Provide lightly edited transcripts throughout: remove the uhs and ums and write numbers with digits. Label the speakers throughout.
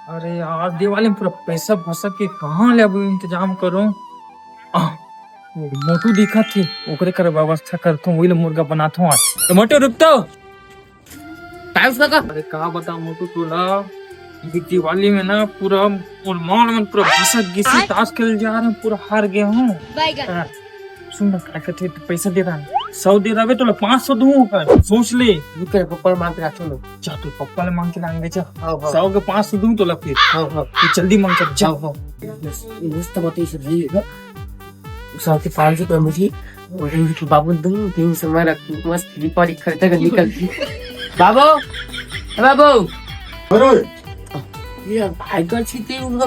Speaker 1: अरे यार दिवाली में पूरा पैसा फंसा के कहाँ ले अभी इंतजाम करूं। मोटू दिखा थी ओकरे कर व्यवस्था करता हूँ, वही मुर्गा बनाता हूँ आज। तो मोटू रुक तो अरे कहा बता मोटू तोला दिवाली में ना पूरा माल में पूरा भसक गिसी ताश खेल जा रहे हैं, पूरा हार गया हूँ। सुन ना क्या कहते तो पैसा दे रहा है 100 दे रहा तो 500 दूं कर सोच ले।
Speaker 2: पप्पा मांग के रखो लो।
Speaker 1: जा तू पप्पा ले मांग के लाएंगे। जा 100 के 500 दूं तो लग फिर तू जल्दी मांग कर जाओ।
Speaker 2: मस्त बताइए सर जी साथ ही 500 तो मुझे और बाबू दूं 300 में रख मस्त दीपावली खर्चा कर निकल बाबू बाबू अरे ये भाई कर छीते उनका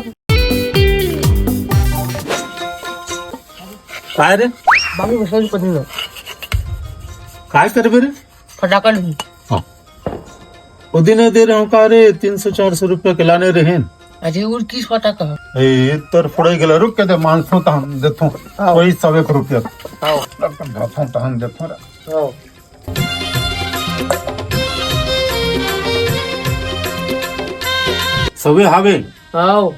Speaker 3: काय रे
Speaker 2: बाबू बस पडलं
Speaker 3: काय कर बे रे
Speaker 2: फटाकड
Speaker 3: उदिन दे रहा हूँ का रे 300-400 रुपया के लाने रहे
Speaker 2: अजय और किस फटाका
Speaker 3: ए तर पुढे गेला रुक के दे माणसो तहन देतो वही 100 रुपया देतो तहन देतो रे सवे हावे
Speaker 2: आओ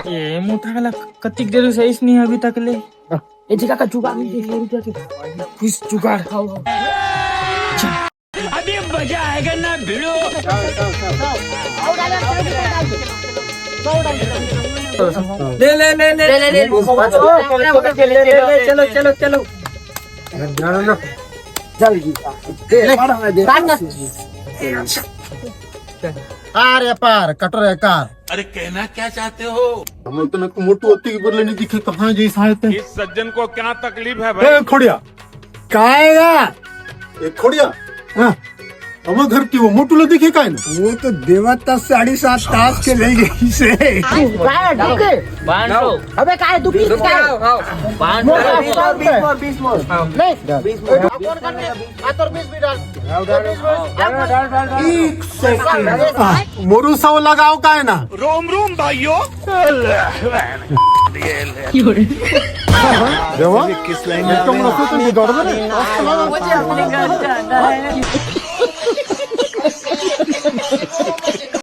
Speaker 1: ये मोटा वाला कतिक देर से इस नहीं अभी तक ले
Speaker 2: ये जगह का जुगाड़
Speaker 1: कुछ जुगाड़
Speaker 4: अभी मजा आएगा ना भिड़ो।
Speaker 1: ले ले ले ले
Speaker 2: ले ले
Speaker 1: चलो चलो चलो
Speaker 3: अरे पार कटर है कार
Speaker 4: अरे कहना क्या चाहते हो?
Speaker 3: हम इतना मोटू होती की बोले नहीं दिखे कहाँ जी सहायता
Speaker 4: इस सज्जन को क्या तकलीफ है भाई?
Speaker 3: ए खोड़िया काएगा ए खोड़िया हाँ हम घर की वो मोटू ले दिखे काय ना
Speaker 5: वो तो देवता 7.5 तास के ले गई से
Speaker 2: अबे काय तू पीस काय 20 मोर नहीं 20 मोर कौन करने आतर 20 भी डाल
Speaker 3: एक सेकंड मोरू सव लगाओ काय ना
Speaker 4: रोम रोम भाइयों।
Speaker 3: देवा किस लाइन में तुम लोग तो दौड़ रहे
Speaker 2: मुझे अपने घर जाना है